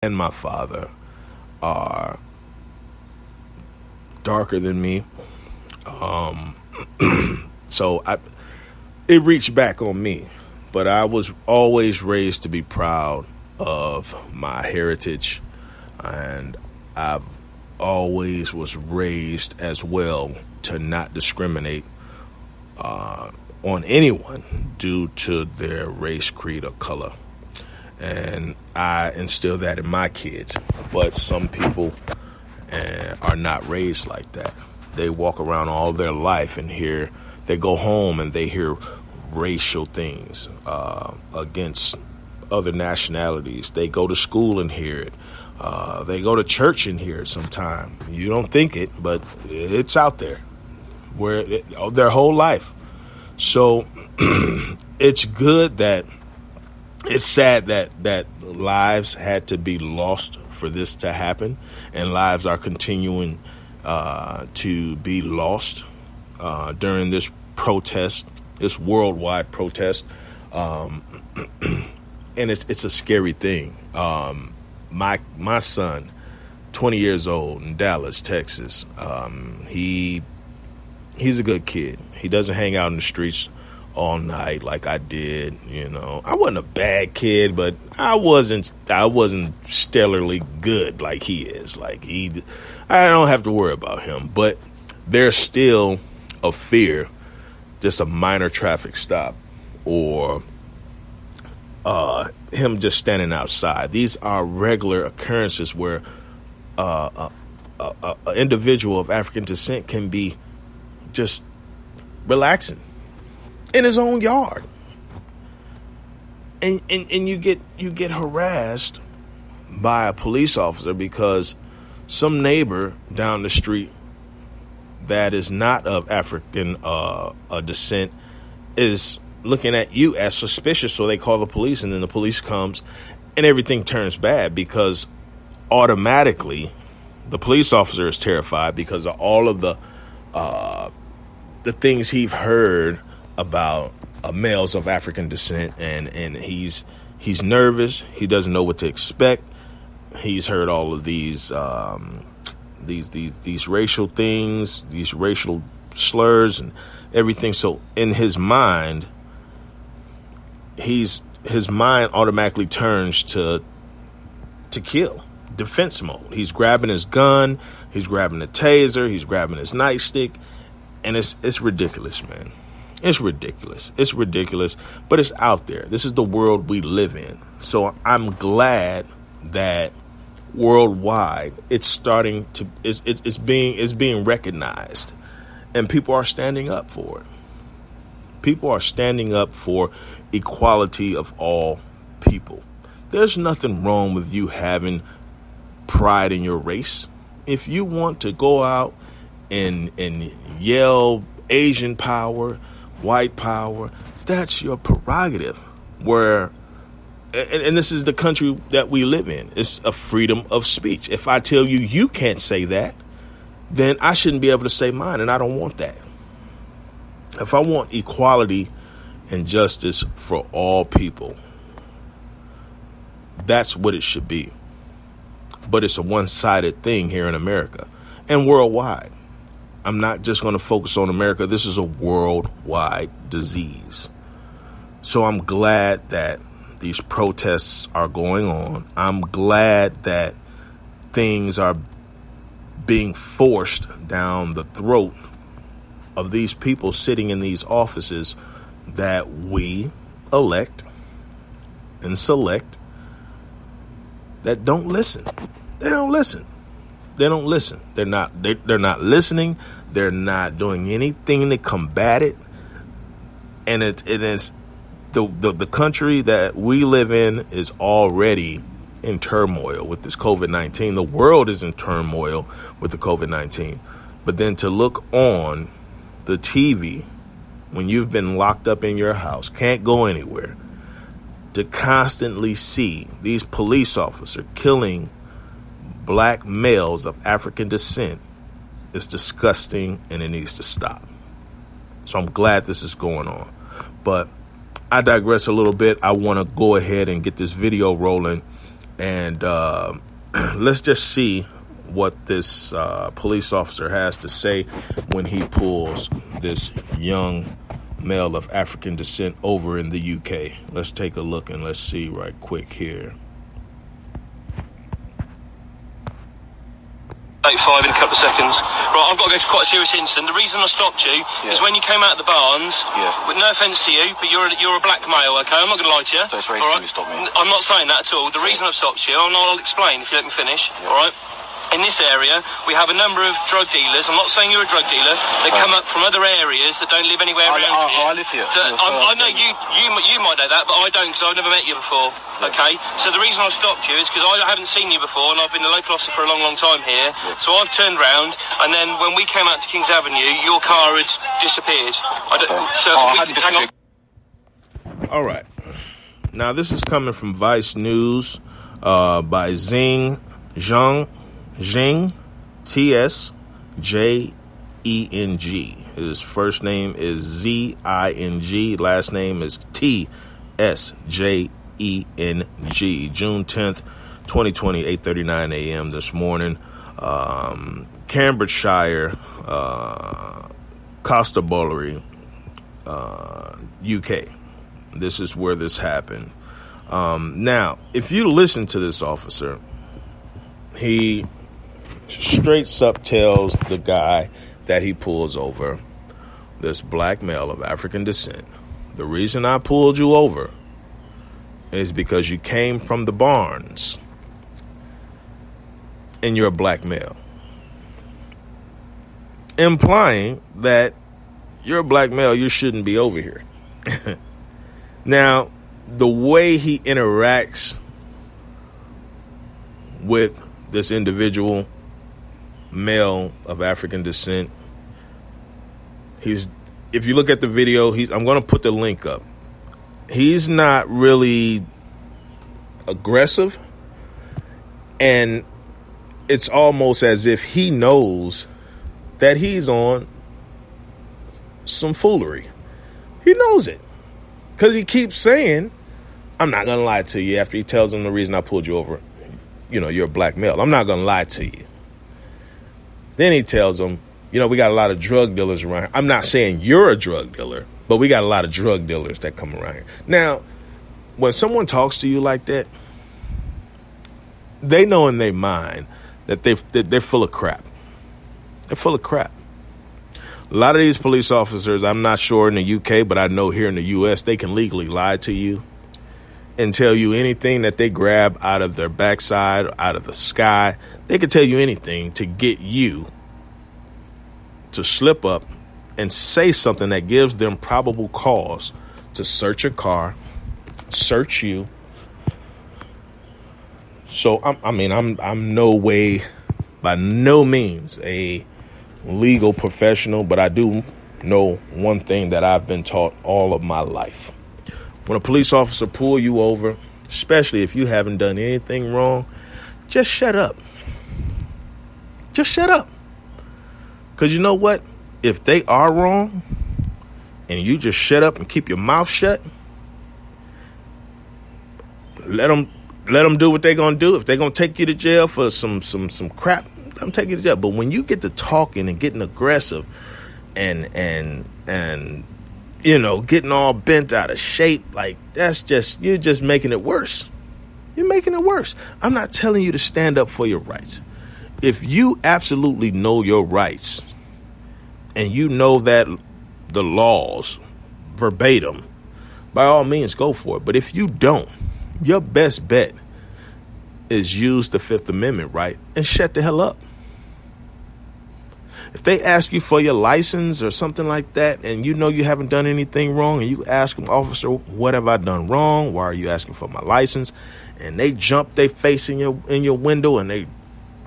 and my father are darker than me. So it reached back on me, but I was always raised to be proud of my heritage, and I've always was raised as well to not discriminate on anyone due to their race, creed, or color. And I instill that in my kids. But some people are not raised like that. They walk around all their life and they go home and they hear racial things against other nationalities. They go to school and hear it. They go to church and hear it sometime. You don't think it, but it's out there their whole life. So it's good that it's sad that lives had to be lost for this to happen, and lives are continuing to be lost during this protest, this worldwide protest, and it's a scary thing. My son, 20 years old, in Dallas, Texas, he's a good kid. He doesn't hang out in the streets all night like I did. I wasn't a bad kid, but I wasn't stellarly good like he is. I don't have to worry about him, but there's still a fear, just a minor traffic stop or him just standing outside. These are regular occurrences where an individual of African descent can be just relaxing in his own yard, and you get harassed by a police officer because some neighbor down the street that is not of African descent is looking at you as suspicious, so they call the police, and then the police comes and everything turns bad because automatically the police officer is terrified because of all of the things he's heard about males of African descent, and he's nervous. He doesn't know what to expect. He's heard all of these racial things, these racial slurs and everything. So in his mind, his mind automatically turns to kill, defense mode. He's grabbing his gun, he's grabbing the taser, he's grabbing his nightstick, and it's ridiculous, man. It's ridiculous, but it's out there. This is the world we live in. So I'm glad that worldwide it's being recognized, and people are standing up for it. People are standing up for equality of all people. There's nothing wrong with you having pride in your race. If you want to go out and yell Asian power, white power, that's your prerogative. And this is the country that we live in. It's a freedom of speech. If I tell you can't say that, then I shouldn't be able to say mine, and I don't want that. If I want equality and justice for all people, that's what it should be. But it's a one-sided thing here in America and worldwide. I'm not just going to focus on America. This is a worldwide disease. So I'm glad that these protests are going on. I'm glad that things are being forced down the throat of these people sitting in these offices that we elect and select that don't listen. They don't listen. They're not listening. They're not doing anything to combat it. And it is the country that we live in is already in turmoil with this COVID-19. The world is in turmoil with the COVID-19. But then to look on the TV when you've been locked up in your house, can't go anywhere, to constantly see these police officers killing black males of African descent is disgusting, and it needs to stop. So I'm glad this is going on. But I digress a little bit. I want to go ahead and get this video rolling And let's just see what this police officer has to say when he pulls this young male of African descent over in the UK. Let's take a look and let's see right quick here. 85 in a couple of seconds. Right, I've got to go to quite a serious incident. The reason I stopped you is when you came out of the barns, with no offence to you, but you're a black male, okay? I'm not going to lie to you. So it's racist to stop me. I'm not saying that at all. The reason I've stopped you, and I'll explain if you let me finish, all right? In this area, we have a number of drug dealers. I'm not saying you're a drug dealer. They come up from other areas that don't live anywhere around here. I live here. I know you might know that, but I don't because I've never met you before. Okay? So the reason I stopped you is because I haven't seen you before, and I've been a local officer for a long, long time here. So I've turned round, and then when we came out to Kings Avenue, your car had disappeared. All right. Now, this is coming from Vice News by Zheng, T-S-J-E-N-G. His first name is Z-I-N-G. Last name is T-S-J-E-N-G. June 10th, 2020, 8:39 a.m. this morning. Cambridgeshire, Constabulary, UK. This is where this happened. Now, if you listen to this officer, he straight up tells the guy that he pulls over, this black male of African descent, the reason I pulled you over is because you came from the barns and you're a black male. Implying that you're a black male, you shouldn't be over here. Now, the way he interacts with this individual male of African descent, if you look at the video, I'm going to put the link up. He's not really aggressive, and it's almost as if he knows that he's on some foolery. He knows it because he keeps saying, I'm not going to lie to you, after he tells him the reason I pulled you over. You're a black male. I'm not going to lie to you. Then he tells him, we got a lot of drug dealers around here. I'm not saying you're a drug dealer, but we got a lot of drug dealers that come around here. Now, when someone talks to you like that, they know in their mind that they're full of crap. They're full of crap. A lot of these police officers, I'm not sure in the UK, but I know here in the US, they can legally lie to you and tell you anything that they grab out of their backside, out of the sky. They could tell you anything to get you to slip up and say something that gives them probable cause to search a car, search you. So, I'm no way, by no means, a legal professional, but I do know one thing that I've been taught all of my life. When a police officer pull you over, especially if you haven't done anything wrong, just shut up. Just shut up. Because you know what? If they are wrong and you just shut up and keep your mouth shut, let them do what they're going to do. If they're going to take you to jail for some crap, let them take you to jail. But when you get to talking and getting aggressive and getting all bent out of shape, like you're just making it worse. You're making it worse. I'm not telling you to stand up for your rights. If you absolutely know your rights and you know that the laws verbatim, by all means, go for it. But if you don't, your best bet is use the Fifth Amendment right and shut the hell up. If they ask you for your license or something like that, and you know you haven't done anything wrong, and you ask them, officer, what have I done wrong? Why are you asking for my license? And they jump their face in your window, and they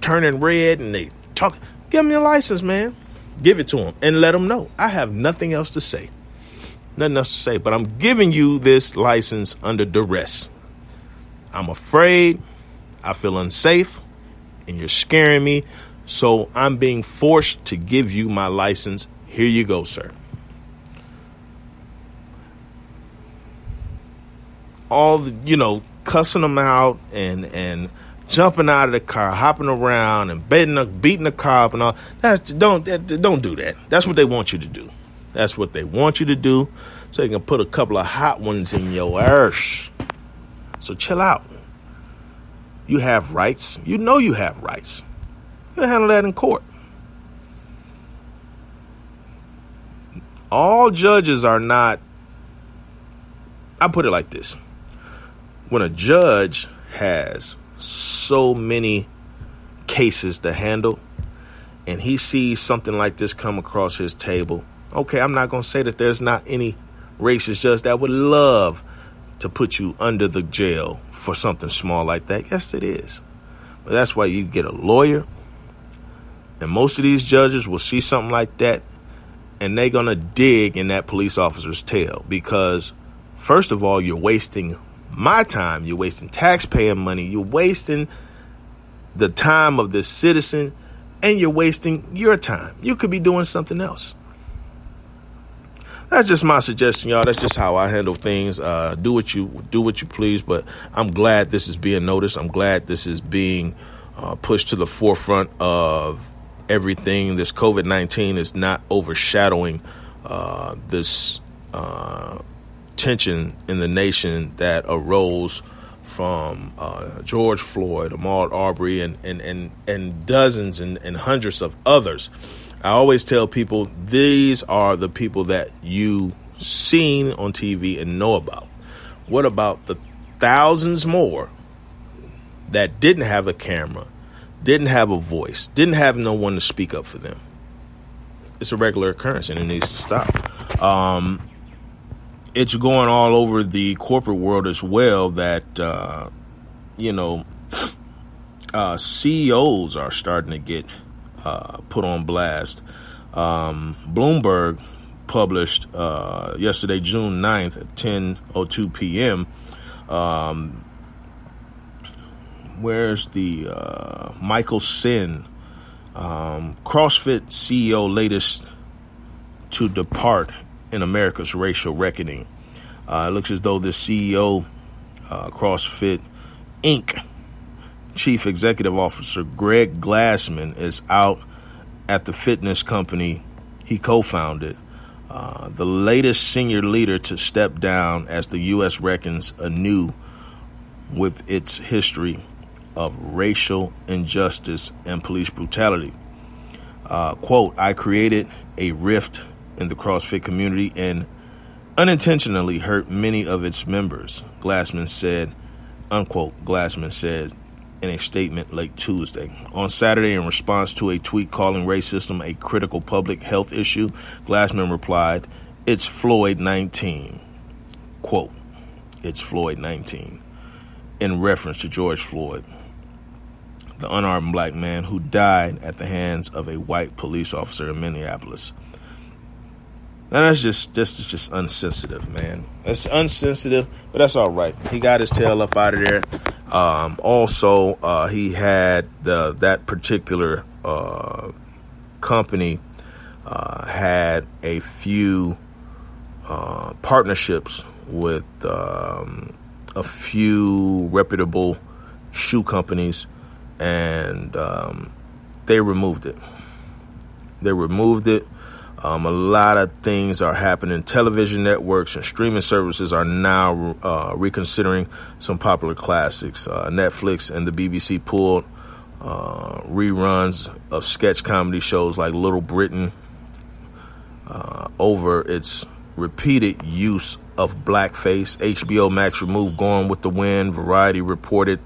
turning red, and they talk. Give them your license, man. Give it to them, and let them know. I have nothing else to say. Nothing else to say, but I'm giving you this license under duress. I'm afraid. I feel unsafe, and you're scaring me. So I'm being forced to give you my license. Here you go, sir. cussing them out and jumping out of the car, hopping around and beating the car up and all. Don't do that. That's what they want you to do. That's what they want you to do, so they can put a couple of hot ones in your arse. So chill out. You have rights. You know you have rights. You'll handle that in court. All judges are not. I put it like this. When a judge has so many cases to handle and he sees something like this come across his table, okay, I'm not going to say that there's not any racist judge that would love to put you under the jail for something small like that. Yes, it is. But that's why you get a lawyer. And most of these judges will see something like that and they're going to dig in that police officer's tail because, first of all, you're wasting my time. You're wasting taxpayer money. You're wasting the time of this citizen, and you're wasting your time. You could be doing something else. That's just my suggestion, y'all. That's just how I handle things. Do what you please, but I'm glad this is being noticed. I'm glad this is being pushed to the forefront of everything. This COVID-19 is not overshadowing this tension in the nation that arose from George Floyd, Ahmaud Arbery, and dozens and hundreds of others. I always tell people these are the people that you seen on TV and know about. What about the thousands more that didn't have a camera, didn't have a voice, didn't have no one to speak up for them? It's a regular occurrence and it needs to stop. It's going all over the corporate world as well that, CEOs are starting to get put on blast. Bloomberg published yesterday, June 9th at 10:02 p.m. Where's the Michael Sin, CrossFit CEO, latest to depart in America's racial reckoning. It looks as though the CEO, CrossFit Inc. Chief Executive Officer Greg Glassman is out at the fitness company he co-founded. The latest senior leader to step down as the U.S. reckons anew with its history of racial injustice and police brutality. Quote, I created a rift in the CrossFit community and unintentionally hurt many of its members, Glassman said, unquote, Glassman said in a statement late Tuesday. On Saturday, in response to a tweet calling racism a critical public health issue, Glassman replied, it's Floyd 19. Quote, it's Floyd 19, in reference to George Floyd, the unarmed black man who died at the hands of a white police officer in Minneapolis. And that's just unsensitive, man. That's unsensitive, but that's all right. He got his tail up out of there. Also, he had that particular company had a few partnerships with a few reputable shoe companies, and they removed it. A lot of things are happening. Television networks and streaming services are now reconsidering some popular classics. Netflix and the BBC pulled reruns of sketch comedy shows like Little Britain over its repeated use of blackface. HBO Max removed Gone with the Wind, Variety reported,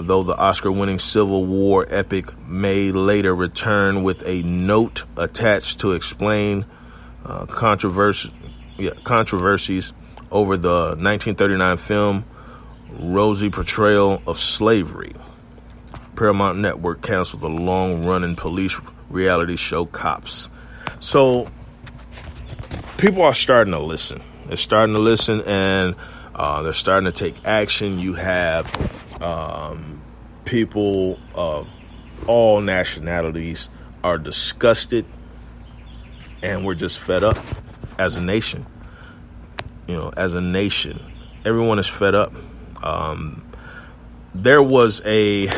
though the Oscar-winning Civil War epic may later return with a note attached to explain controversies over the 1939 film rosy portrayal of slavery. Paramount Network canceled the long-running police reality show Cops. So people are starting to listen. They're starting to listen, and they're starting to take action. You have people of all nationalities are disgusted, and we're just fed up as a nation. As a nation, everyone is fed up. There was a